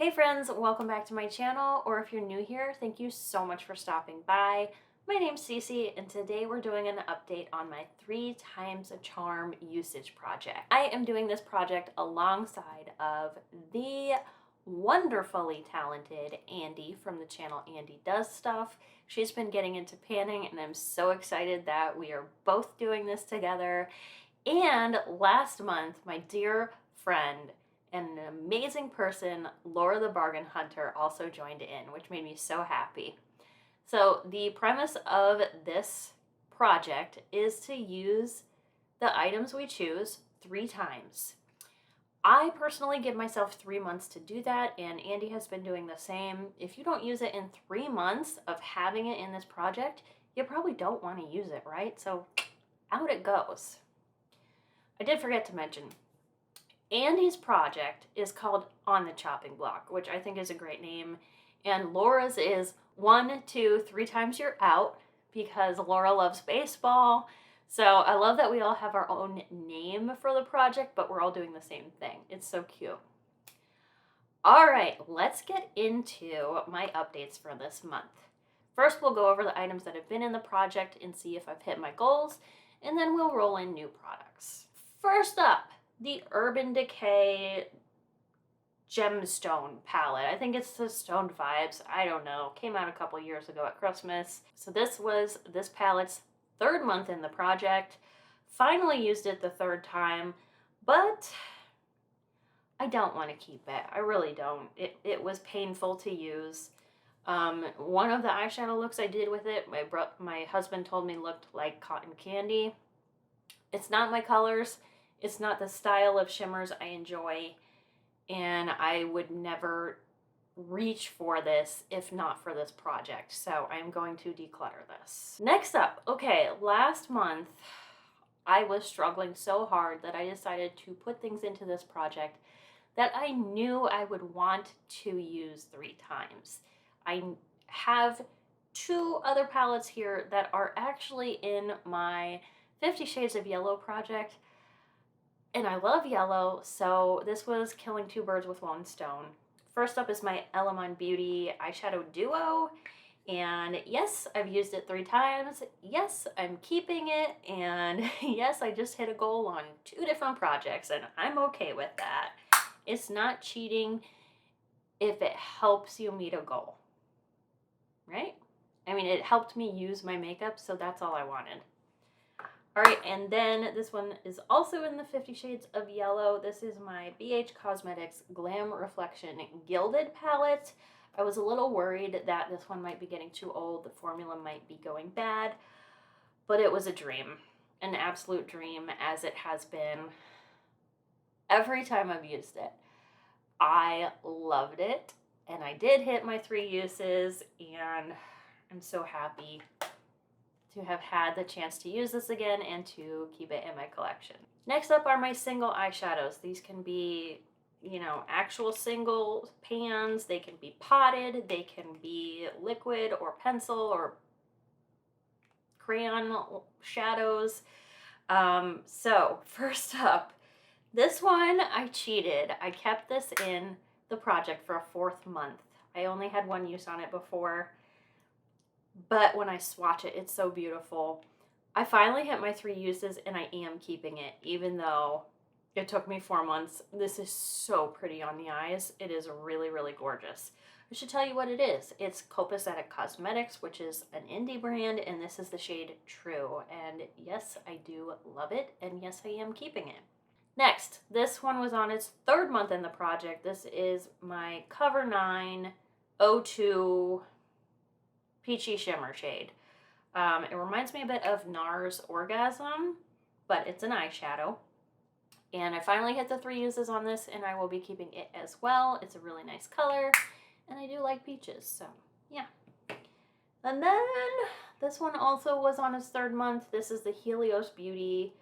Hey friends, welcome back to my channel, or if you're new here, thank you so much for stopping by. My name's Cece, and today we're doing an update on my 3 times a charm usage project. I am doing this project alongside of the wonderfully talented Andy from the channel Andy Does Stuff. She's been getting into panning, and I'm so excited that we are both doing this together. And last month, my dear friend and an amazing person, Laura the Bargain Hunter, also joined in, which made me so happy. So the premise of this project is to use the items we choose 3 times. I personally give myself 3 months to do that, and Andy has been doing the same. If you don't use it in 3 months of having it in this project, you probably don't want to use it, right? So out it goes. I did forget to mention, Andy's project is called On the Chopping Block, which I think is a great name. And Laura's is 1, 2, 3 times you're out, because Laura loves baseball. So I love that we all have our own name for the project, but we're all doing the same thing. It's so cute. All right, let's get into my updates for this month. First, we'll go over the items that have been in the project and see if I've hit my goals, and then we'll roll in new products. First up, the Urban Decay Gemstone palette. I think it's the Stoned Vibes. I don't know. Came out a couple years ago at Christmas. So this was this palette's 3rd month in the project. Finally used it the 3rd time, but I don't want to keep it. I really don't. It was painful to use. One of the eyeshadow looks I did with it, my husband told me looked like cotton candy. It's not my colors. It's not the style of shimmers I enjoy, and I would never reach for this if not for this project. So I'm going to declutter this. Next up, okay, last month I was struggling so hard that I decided to put things into this project that I knew I would want to use 3 times. I have 2 other palettes here that are actually in my 50 Shades of Yellow project. And I love yellow, so this was killing 2 birds with 1 stone. First up is my Element Beauty eyeshadow duo. And yes, I've used it 3 times. Yes, I'm keeping it. And yes, I just hit a goal on 2 different projects, and I'm okay with that. It's not cheating if it helps you meet a goal, right? I mean, it helped me use my makeup, so that's all I wanted. All right, and then this one is also in the 50 Shades of Yellow. This is my BH Cosmetics Glam Reflection Gilded palette. I was a little worried that this one might be getting too old. The formula might be going bad, but it was a dream, an absolute dream, as it has been every time I've used it. I loved it, and I did hit my 3 uses, and I'm so happy to have had the chance to use this again and to keep it in my collection. Next up are my single eyeshadows. These can be, actual single pans. They can be potted. They can be liquid or pencil or crayon shadows. So first up, this one I cheated. I kept this in the project for a 4th month. I only had 1 use on it before, but when I swatch it, it's so beautiful. I finally hit my 3 uses, and I am keeping it, even though it took me 4 months. This is so pretty on the eyes. It is really, really gorgeous. I should tell you what it is. It's Copacetic Cosmetics, which is an indie brand, and this is the shade True. And yes, I do love it, and yes, I am keeping it. Next, this one was on its 3rd month in the project. This is my Cover 9 02 Peachy Shimmer shade. It reminds me a bit of NARS Orgasm, but it's an eyeshadow. And I finally hit the 3 uses on this, and I will be keeping it as well. It's a really nice color, and I do like peaches, so yeah. And then this one also was on its 3rd month. This is the Helios Beauty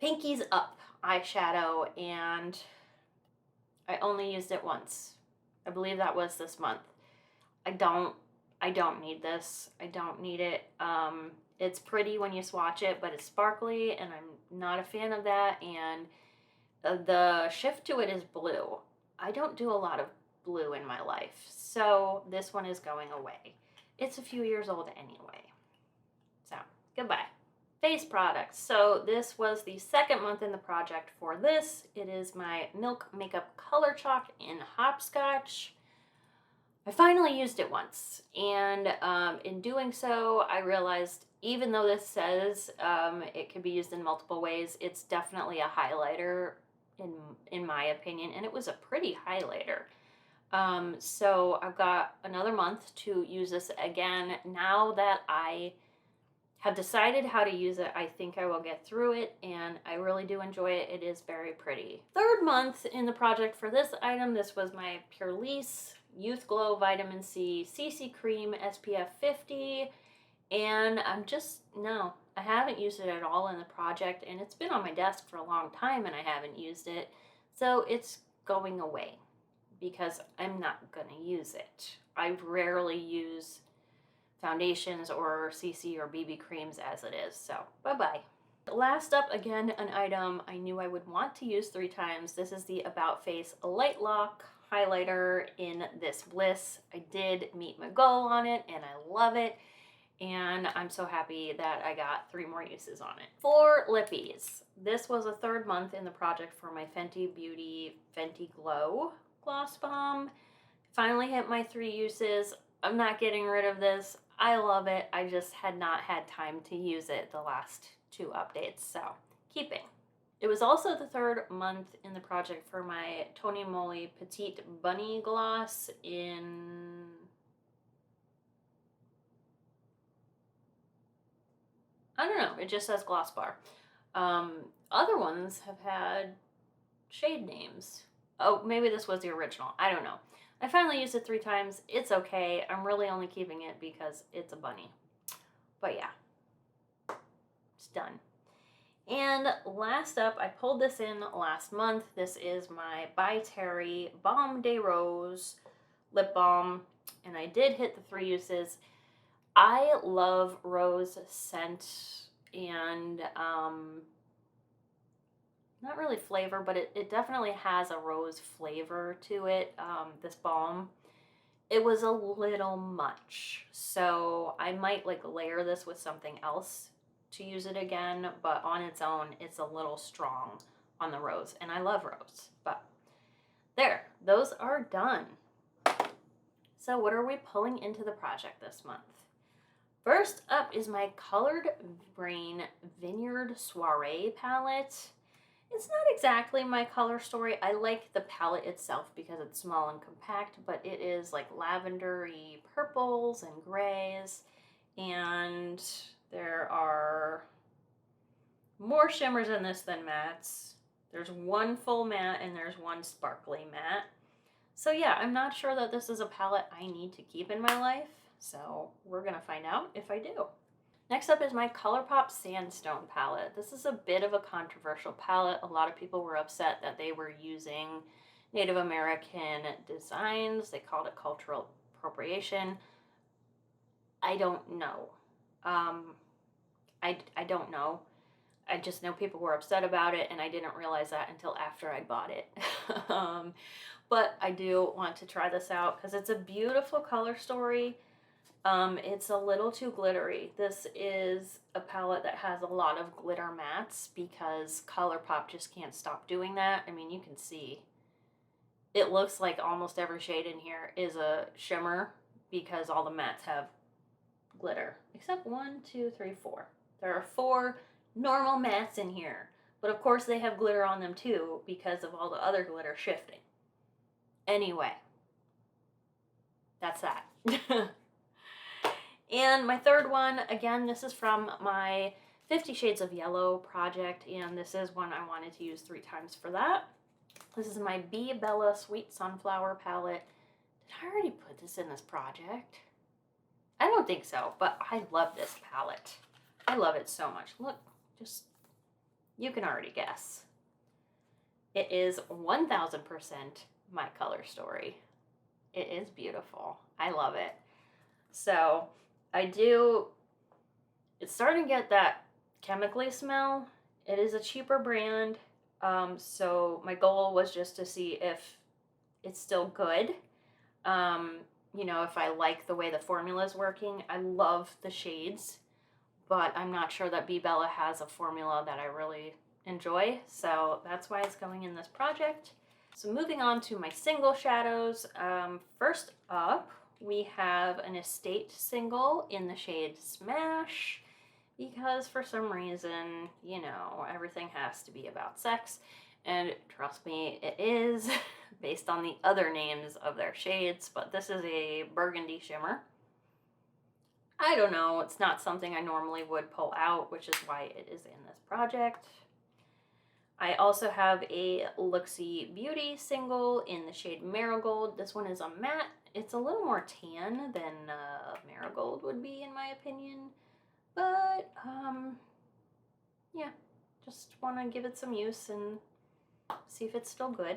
Pinkies Up eyeshadow, and I only used it once. I believe that was this month. I don't need this. I don't need it. It's pretty when you swatch it, but it's sparkly, and I'm not a fan of that. And the shift to it is blue. I don't do a lot of blue in my life. So this one is going away. It's a few years old anyway. So goodbye. Face products. So this was the second month in the project for this. It is my Milk Makeup Color Chalk in Hopscotch. I finally used it once, and in doing so, I realized even though this says it can be used in multiple ways, it's definitely a highlighter in my opinion, and it was a pretty highlighter. So I've got another month to use this again. Now that I have decided how to use it, I think I will get through it, and I really do enjoy it. It is very pretty. Third month in the project for this item, this was my Purlisse Youth Glow Vitamin C CC Cream SPF 50, and I haven't used it at all in the project, and it's been on my desk for a long time and I haven't used it, so it's going away because I'm not gonna use it. I rarely use foundations or CC or BB creams as it is, so bye-bye. Last up, again, an item I knew I would want to use 3 times. This is the About Face Light Lock highlighter in this Bliss. I did meet my goal on it and I love it, and I'm so happy that I got 3 more uses on it. For lippies, this was a third month in the project for my Fenty Beauty Fenty Glow Gloss Bomb. Finally hit my 3 uses. I'm not getting rid of this. I love it. I just had not had time to use it the last 2 updates, so keeping. It was also the third month in the project for my Tony Moly Petite Bunny Gloss in... I don't know, it just says Gloss Bar. Other ones have had shade names. Oh, maybe this was the original. I don't know. I finally used it 3 times. It's okay. I'm really only keeping it because it's a bunny. But yeah, it's done. And last up, I pulled this in last month. This is my By Terry Balm de Rose lip balm, and I did hit the 3 uses. I love rose scent and not really flavor, but it definitely has a rose flavor to it, this balm. It was a little much, so I might like layer this with something else to use it again, but on its own, it's a little strong on the rose, and I love rose. But there, those are done. So what are we pulling into the project this month? First up is my Colored Rain Vineyard Soiree palette. It's not exactly my color story. I like the palette itself because it's small and compact, but it is like lavendery purples and grays, and there are more shimmers in this than mattes. There's 1 full matte and there's 1 sparkly matte. So yeah, I'm not sure that this is a palette I need to keep in my life, so we're gonna find out if I do. Next up is my ColourPop Sandstone palette. This is a bit of a controversial palette. A lot of people were upset that they were using Native American designs. They called it cultural appropriation. I don't know. I don't know. I just know people were upset about it, and I didn't realize that until after I bought it. But I do want to try this out because it's a beautiful color story. It's a little too glittery. This is a palette that has a lot of glitter mattes because ColourPop just can't stop doing that. I mean, you can see it looks like almost every shade in here is a shimmer because all the mattes have glitter, except 1, 2, 3, 4. There are 4 normal mattes in here, but of course they have glitter on them too because of all the other glitter shifting. Anyway, that's that. And my third one, again, this is from my 50 Shades of Yellow project, and this is one I wanted to use 3 times for that. This is my Be Bella Sweet Sunflower palette. Did I already put this in this project? I don't think so, but I love this palette. I love it so much. Look, just, you can already guess. It is 1000% my color story. It is beautiful. I love it. So it's starting to get that chemically smell. It is a cheaper brand. So my goal was just to see if it's still good. You know, if I like the way the formula is working. I love the shades, but I'm not sure that B Bella has a formula that I really enjoy, so that's why it's going in this project. So moving on to my single shadows, first up we have an Estate single in the shade Smash, because for some reason, you know, everything has to be about sex, and trust me, it is, based on the other names of their shades, but this is a burgundy shimmer. I don't know, it's not something I normally would pull out, which is why it is in this project. I also have a Luxie Beauty single in the shade Marigold. This one is a matte. It's a little more tan than Marigold would be, in my opinion. But, yeah, just want to give it some use and see if it's still good.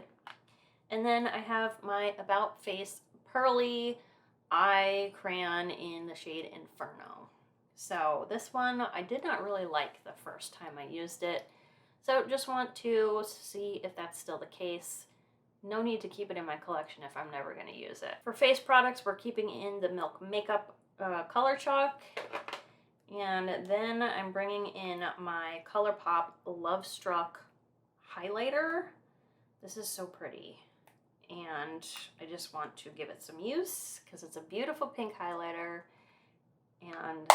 And then I have my About Face Pearly Eye Crayon in the shade Inferno. So this one I did not really like the first time I used it. So just want to see if that's still the case. No need to keep it in my collection if I'm never going to use it. For face products, we're keeping in the Milk Makeup Color Chalk. And then I'm bringing in my ColourPop Love Struck highlighter. This is so pretty. And I just want to give it some use because it's a beautiful pink highlighter. And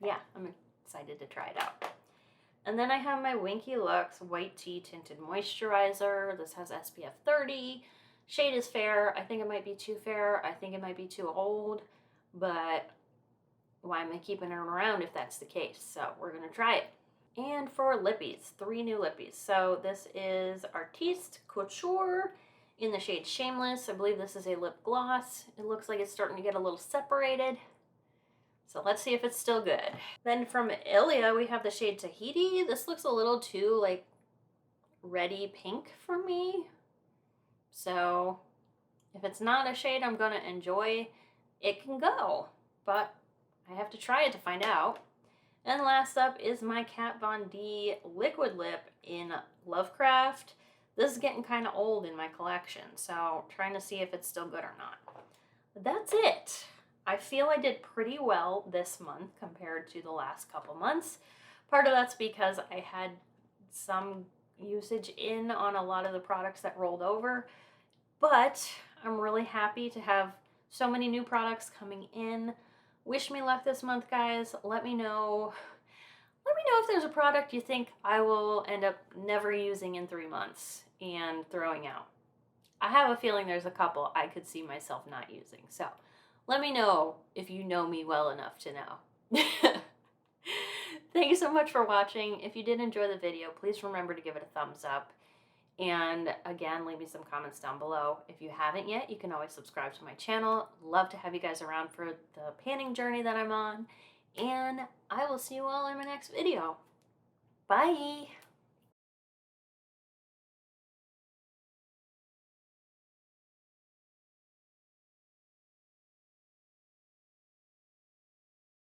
yeah, I'm excited to try it out. And then I have my Winky Lux White Tea Tinted Moisturizer. This has SPF 30. Shade is fair. I think it might be too fair. I think it might be too old. But why am I keeping it around if that's the case? So we're going to try it. And for lippies, 3 new lippies. So this is Artiste Couture in the shade Shameless. I believe this is a lip gloss. It looks like it's starting to get a little separated. So let's see if it's still good. Then from Ilia, we have the shade Tahiti. This looks a little too like reddy pink for me. So if it's not a shade I'm gonna enjoy, it can go. But I have to try it to find out. And last up is my Kat Von D liquid lip in Lovecraft. This is getting kind of old in my collection, so trying to see if it's still good or not. But that's it. I feel I did pretty well this month compared to the last couple months. Part of that's because I had some usage in on a lot of the products that rolled over, but I'm really happy to have so many new products coming in. Wish me luck this month, guys. Let me know. Let me know if there's a product you think I will end up never using in 3 months and throwing out. I have a feeling there's a couple I could see myself not using. So let me know if you know me well enough to know. Thank you so much for watching. If you did enjoy the video, please remember to give it a thumbs up. And again, leave me some comments down below. If you haven't yet, you can always subscribe to my channel. Love to have you guys around for the panning journey that I'm on. And I will see you all in my next video. Bye!